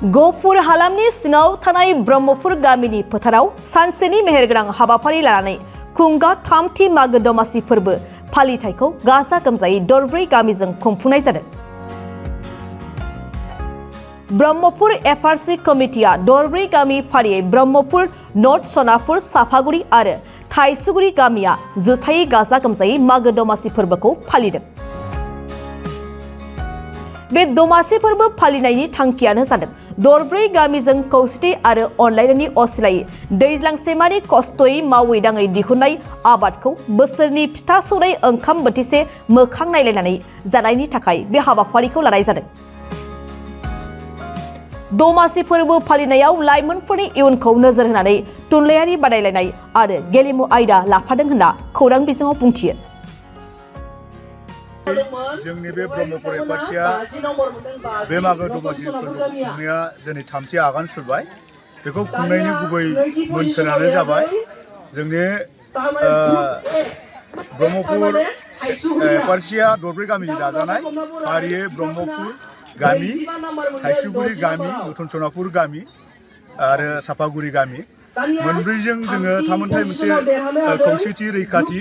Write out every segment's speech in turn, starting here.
गहपुर हालामनि सिङाव थानाय ब्रह्मपुर गामिनि फोथाराव सानसेनि मेहेरगोनां हाबाफारि लानानै खुंगा थामथि मागो दमासि फोरबो फालिथायखौ गाजा गोमजायै दरब्रै गामिजों खुंफुंनाय जादों। ब्रह्मपुर एफआरसि कमिटिया दरब्रै गामि फारियै ब्रह्मपुर नर्थ सनापुर साफागुरि आरो थाइसुगुरि गामिया जुथायै गाजा गोमजायै मागो दमासि फोरबोखौ फालिदों। बे दमासि फोरबो फालिनायनि थांखियानो जादों दरब्रै गामिजों खौसेथि आरो अनलायनायनि असिलायै दैज्लांसेमानि खस्थयै मावै दाङै दिहुननाय आबादखौ बोसोरनि फिथा सौराय ओंखाम बोथिसे मोखां नायलायनानै जानायनि थाखाय बे हाबाफारिखौ लानाय जादों। दमासि फोरबो फालिनायाव लाइमोनफोरनि इयुनखौ नोजोर होनानै थुनलाइयारि बादायलायनाय आरो गेलेमु आयदा लाफादों होनना खौरां बिजोङाव बुंथियो। जोंनि बे ब्रह्मपुर एफआरसिया बे मागो दमासि फोरबो खुंनाया दिनै थामथि आगान सुरबाय। बेखौ खुंनायनि गुबै मोन्थोरानो जाबाय जोंनि ब्रह्मपुर एफआरसिया दरब्रै गामिजों दाजानाय फारियै ब्रह्मपुर गामि, थाइसुगुरि गामि, नर्थ सनापुर गामि आरो साफागुरि गामि मोनब्रैजों जोङो थामोनथाय मोनसे खौसेथि रैखाथि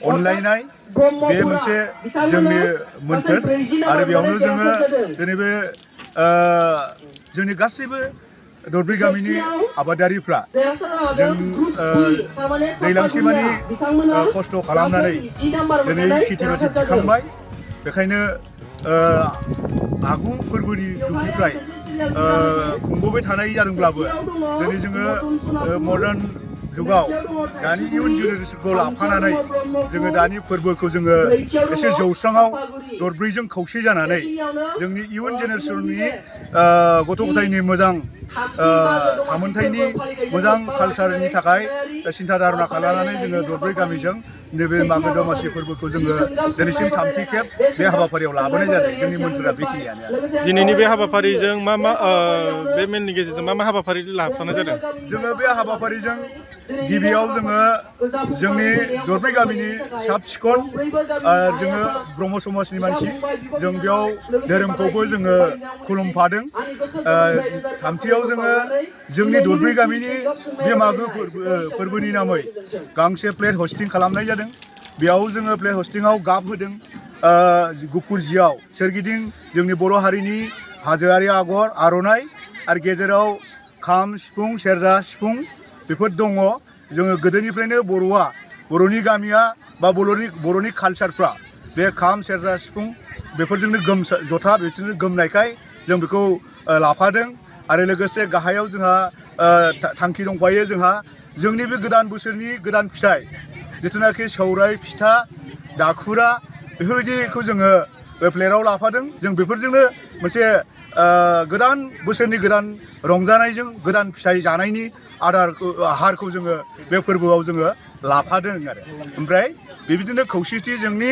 अनलायनाय बे मोनसे जोंनि मोन्थोर आरो बेयावनो जोङो दिनै बे जोंनि गासैबो दरब्रै गामिनि आबादारिफ्रा जों दैलांसेमानि खस्थ' खालामनानै दिनै खेथि बाथि दिखांबाय। बेखायनो आगु फोरबोनि जुगनिफ्राय खुंबोबाय थानाय जादोंब्लाबो दिनै जोङो मडार्न जुगाव दानि इयुन जेनेरेसनखौ लाफानानै जोङो दानि फोरबोखौ जोङो एसे जौस्राङाव दरब्रैजों खौसे जानानै जोंनि इयुन जेनेरेसननि गथ' गथायनि मोजां थामोनथायनि मोजां कालसारनि थाखाय सिन्था धारना खालामनानै जोङो दरब्रै गामिजों नैबे मागो दमासि फोरबोखौ जोङो दिनैसिम थामथि खेब बे हाबाफारियाव लाबोनाय जादों। जोंनि मोन्थोरा बेखिनियानो। दिनैनि बे हाबाफारिजों बे मेलनि गेजेरजों मा हाबाफारि लाफानाय जादों? जोङो बे हाबाफारिजों गिबियाव जोङो जोंनि दरब्रै गामिनि साब सिखन जोङो ब्रह्म समाजनि मानसि जों बेयाव धोरोमखौबो जोङो खुलुमफादों। थामथियाव जोङो जोंनि दरब्रै गामिनि बे मागो फोरबोनि नामै गांसे प्लेट हस्टिं खालामनाय जादों। बेयाव जोङो प्लेट हस्टिंआव गाब होदों गुफुर जियाव सोरगिदिं जोंनि बर' हारिनि हाजोआरि आगर आर'नाइ आरो गेजेराव खाम सिफुं सेरजा सिफुं बेफोर दङ। जोङो गोदोनिफ्रायनो बर'नि गामिया बा बर'नि कालसारफ्रा बे खाम सेरजा सिफुं बेफोरजोंनो जथा बेफोरजोंनो गोमनायखाय जों बेखौ लाफादों। आरो लोगोसे गाहायाव जोंहा थांखि दंफायो जोंहा जोंनि बे गोदान बोसोरनि गोदान फिथाइ जिथुनाखि सौराय फिथा दाखुरा बेफोरबायदिखौ जोङो बे प्लेटआव लाफादों। जों बेफोरजोंनो मोनसे गोदान बोसोरनि गोदान रंजानायजों गोदान फिथाइ जानायनि आहारखौ जोङो बे फोरबोआव जोङो लाफादों आरो ओमफ्राय बेबायदिनो खौसेथि जोंनि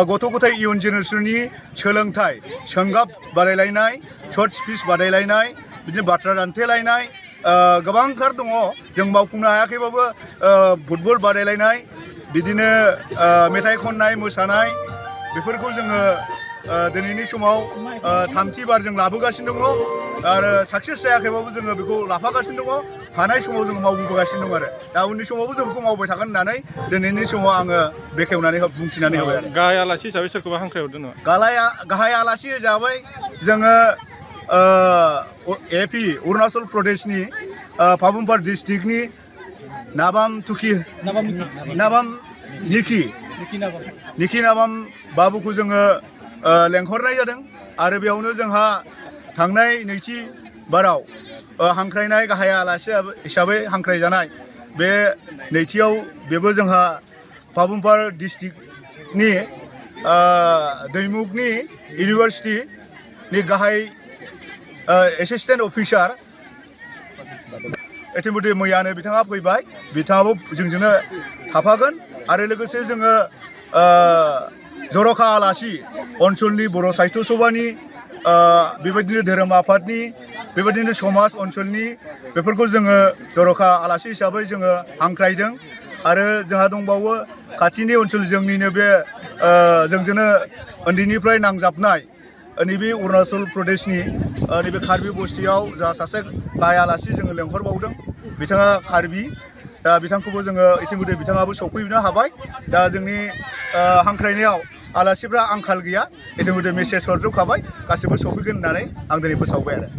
गथ' गथाय इयुन जेनेरेसननि सोलोंथाइ सोंगाब बादायलायनाय सर्ट स्पिच बादायलायनाय बिदिनो बाथ्रा दान्थेलायनाय गोबांथार दङ। जों मावफुंनो हायाखैबाबो फुटबल बादायलायनाय बिदिनो मेथाइ खननाय मोसानाय बेफोरखौ जोङो दिनैनि समाव थामथि बार जों लाबोगासिनो दङ आरो साक्सेस जायाखैबाबो जोङो बेखौ लाफागासिनो दङ। हानाय समाव जों मावबोगासिनो दं आरो दा उननि समावबो जों बेखौ मावबाय थागोन होननानै दिनैनि समाव आङो बेखेवनानै बुंथिनानै होबाय आरो गाहाय आलासि हिसाबै सोरखौबा हांख्रायहरदों नामा? गाहाय आलासि जाबाय जोङो AP अरुणाचल प्रदेशनि पापुमपार डिस्ट्रिक्टनि नाबाम निखि नाबाम बाबुखौ जोङो लेंहरनाय जादों आरो बेयावनो जोंहा थांनाय नैथि बाराव हांख्रायनाय गाहाय आलासि हिसाबै हांख्रायजानाय बे नैथियाव बेबो जोंहा पापुमपार डिस्ट्रिक्टनि दैमुगनि इउनिभार्सिटिनि गाहाय एसिस्टेन्ट अफिसार इतिमध्य मैयानो बिथाङा फैबाय। बिथाङाबो जोंजोंनो थाफागोन आरो लोगोसे जोङो जर'खा आलासि ओनसोलनि बर' साहित्य सभानि बेबायदिनो धोरोम आफादनि बेबायदिनो समाज ओनसोलनि बेफोरखौ जोङो जर'खा आलासि हिसाबै जोङो हांख्रायदों। आरो जोंहा दंबावो खाथिनि ओनसोल जोंनिनो बे जोंजोंनो उन्दैनिफ्राय नांजाबनाय नैबे अरुणाचल प्रदेशनि नैबे कार्बि बस्तियाव जा सासे गाहाय आलासि जोङो लेंहरबावदों बिथाङा कार्बि दा बिथांखौबो जोङो इतिमध्य बिथाङाबो सफैनो हाबाय दा जोंनि हांख्रायनायाव आलासिफ्रा आंखाल गैया इतिमध्य मेसेज हरजोबखाबाय गासिबो सफैगोन होननानै आं दिनै फोसावबाय आरो